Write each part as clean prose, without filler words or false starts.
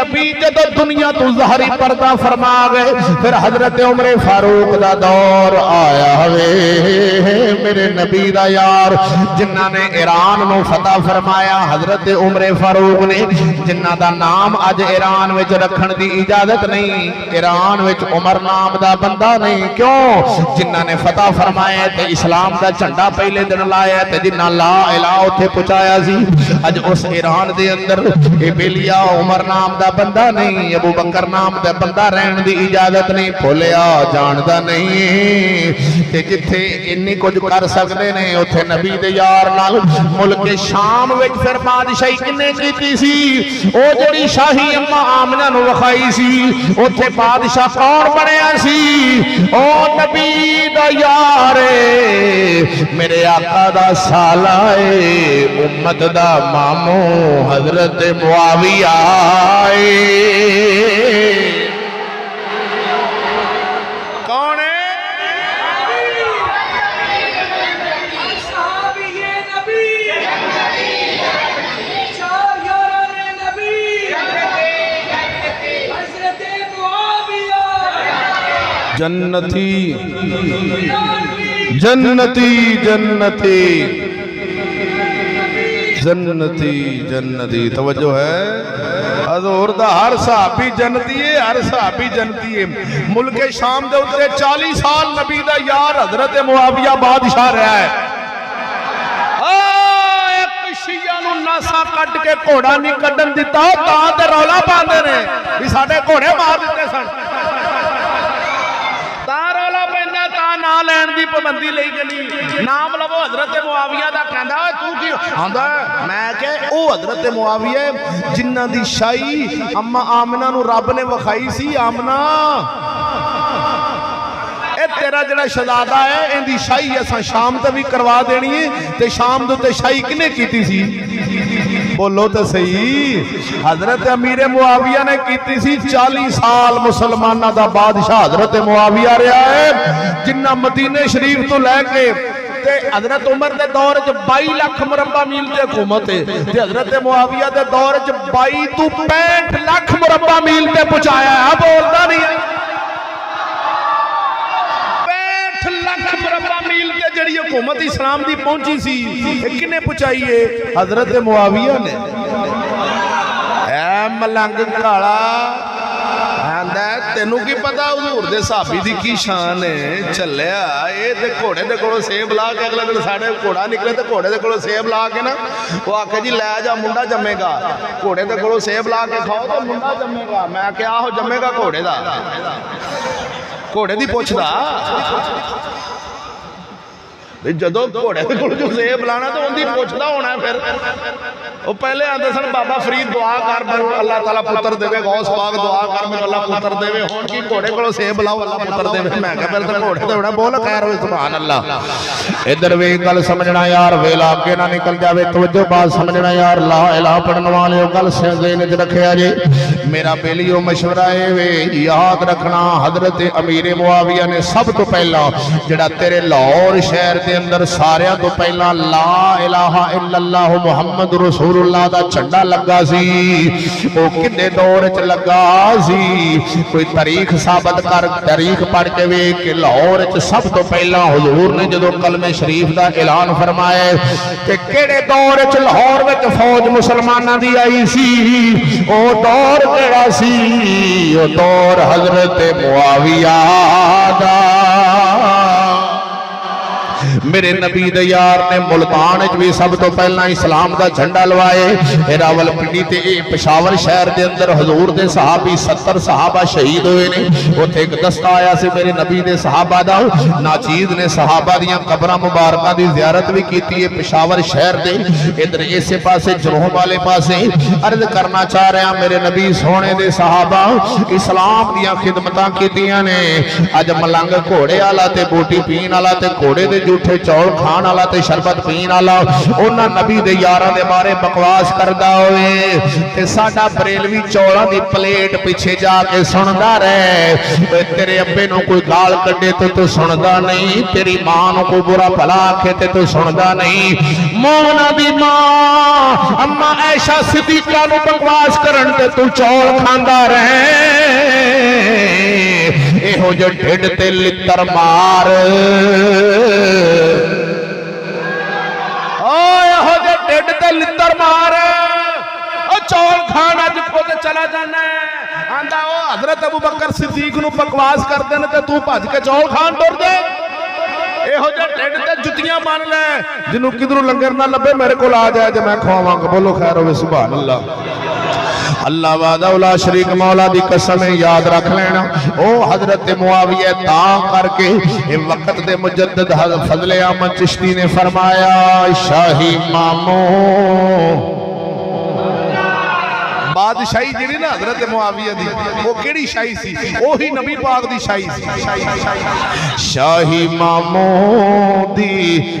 नबी जब दुनिया तो ज़ाहरी पर्दा फरमा गए, फिर हजरत उमर फारूक का दौर आया वे। मेरे नबी दा यार जिन्ना ने ईरान नू फतह फरमाया हजरत उमर फारूक ने, जिन्ना दा नाम अज ईरान विच रखण दी इजाजत नहीं, ईरान विच उमर नाम दा बंदा नहीं। क्यों? जिन्ना ने फतह फरमाया ते इस्लाम दा झंडा पहले दिन लाया ते जिन्ना ला इलाहा उत्थे पहुंचाया सी, अज उस ईरान दे अंदर ए बेलिया उमर नाम दा बंदा नहीं, अबू बकर नाम दा बंदा रहन दी इजाजत नहीं, भुलिया जानदा नहीं। ते जिथे इन्नी कुछ कर सकते ने उथे नबी दे यार नाल मुल्क शाम विच फिर बादशाही किन्ने कीती सी? ओ जिहड़ी शाही अम्मा आमना नू वखाई सी, उथे बादशाह कौन बनया सी? ओ नबी दा यार मेरे आका दा साला उम्मत दा मामू हजरत मुआविया। कौन है? जन्नती जन्नती जन्नती जन्नती जन्नती। तवज्जो है? हजूर दा हर सहाबी जन्नती है, हर सहाबी जन्नती है। मुल्क शाम दे उत्ते 40 साल नबी दा यार हजरत मुआविया बादशाह रहा है। एक शिया नू नासा कट के घोड़ा नहीं कड्डन दिता, तां ते रौला पांदे ने भी साडे घोड़े मार दिते सन। ना लैन दी पाबंदी लई गली, नाम लवो हजरत मुआविया दा। कहंदा तू की आंदा? मैं कह ओ हजरत मुआविया जिन्हां दी शाही अम्मा आमना नू रब ने वखाई सी। आमना ए तेरा जड़ा शहजादा है इंदी शाही असां शाम ते भी करवा देनी है। ते शाम दे उत्ते शाही किने कीती सी? बोलो तो सही। हजरत अमीर मुआविया ने कीती सी। 40 साल मुसलमाना दा बादशाह हजरत मुआविया रहा है, जिन्ना मदीने शरीफ तो लैके हजरत उमर के दौर च 22 लाख मुरब्बा मील की हुकूमत है, हजरत मुआविया के दौर च 22 तो 65 लाख मुरब्बा मील से पहुंचाया है। बोलता नहीं है? 65 लाख मुरब्बा मील से जी हुकूमत इस्लाम की पहुंची सी, किने पहुंचाई है? हजरत मुआविया ने। मलंग काला तेनू की पता हजूर दे साहबी दी की शान है? चलिया ये घोड़े दे कोलों सेब ला के अगले दिन साढ़े घोड़ा निकले तो घोड़े दे कोलों सेब ला के ना वो आखे जी लै जा मुंडा जमेगा। घोड़े दे कोलों सेब ला के खाओ तो मुंडा जमेगा। मैं क्या हो जमेगा घोड़े दा? घोड़े दी पुछदा जदों घोड़े जो सेब लाना तो उनकी पुछदा होना। फिर वो पहले आते सन बाबा फरीद दुआ कर मैं अल्लाह ताला पुत्र देवे, गौस पाक दुआ कर मैं अल्लाह पुत्र देवे। हुण की घोड़े को सेब लाओ अल्लाह पुत्र देवे। मैं क्या फिर तो घोड़े तो होना। बोल खैर हो सुभान अल्लाह। इधर वे गल समझना यार, वेला अगे ना निकल जावे। तवज्जो बात समझना यार, ला इलाहा पढ़ने वाले गल ज़हन च रखिया जे। मेरा बेलियो मशवरा है वे याद रखना, हजरत अमीर मुआविया ने सब तो पहला जिहड़ा तेरे लाहौर शहर के अंदर सारिया तो पहला ला इलाहा इल्लल्लाह मुहम्मद रसूलुल्लाह दा झंडा लगा सी। वो किन्ने दौर च लगा सी? कोई तारीख साबित कर, तारीख पढ़ के वे कि लाहौर च सब तो पहला हुजूर ने जदों कलमे शरीफ दा ऐलान फरमाया कि केड़े दौर च लाहौर विच फौज मुसलमानां दी आई सी? ओ दौर केड़ा सी? ओ दौर हजरत मुआविया दा। मेरे नबी दे यार ने मुल्तान भी सब तो पहला इस्लाम का झंडा लवाए। रावलपिंडी ते पेशावर शहर के अंदर हजूर के सहाबी 70 सहाबा शहीद हुए ने। उत्थे एक दस्ता आया से मेरे नबी दे सहाबा दा। नाचीद ने सहाबा दियां कबरां मुबारकां दी ज़ियारत भी की है पेशावर शहर दे। इधर इसे पासे जरोह वाले पासे अर्ज करना चाह रहा मेरे नबी सोने दे सहाबा इस्लाम दियां खिदमतां कीतियां ने। अज मलंग घोड़े वाला ते बूटी पीन वाला ते घोड़े दे जूठे मिठे चौल खाण वाला ते शरबत पीण वाला उन्हां नबी दे यारां दे बारे बकवास करदा होवे ते साडा बरेलवी चौलां दी प्लेट पिछे जाके सुनदा रहे। तेरे अब्बे नूं कोई गाल कड्डे तो तू सुनदा नहीं, तेरी मां नूं कोई बुरा भला आखे ते तू सुनदा नहीं। मोमना दी मां अम्मा ऐशा सिद्दीका नूं बकवास करन ते तू चौल खांदा रहे। एहो जो ढिड ते लित्तर मार एहो जो ढिड ते लित्तर मार चौल खान अज खुद चला जाना आंदा ओ हजरत अबू बकर सिद्दीक नूं बकवास करदे ने ते तू भज के चौल खान टुर दे। एहो जे ढिड ते जुतियां बन ले जिन्हों किधरों लंगर ना लभे मेरे को आ जाए जे मैं खवावांगा। बोलो खैर होवे सुभान अल्लाह। अल्लाह वादा उला शरीक मौला दी कसम याद रख लेना। ओ हजरत मुआविया ता करके ए वक्त दे मुजद्दिद हज़रत फजले अहमद चिश्ती ने फरमाया शाही मामो बादशाही जी ना हजरत मुआविया दी वो केड़ी शाही सी ओही नबी पाक दी शाही सी। शाही मामो दी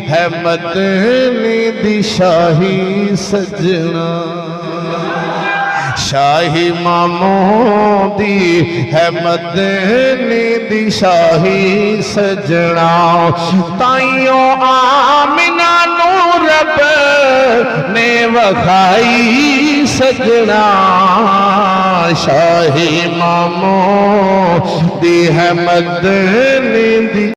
है मदनी दी शाही सजना शाही मामो दी है मदनी दी शाही सजना ताइयो आमिना नू रब ने वखाई सजना शाही मामो दी है मदनी दी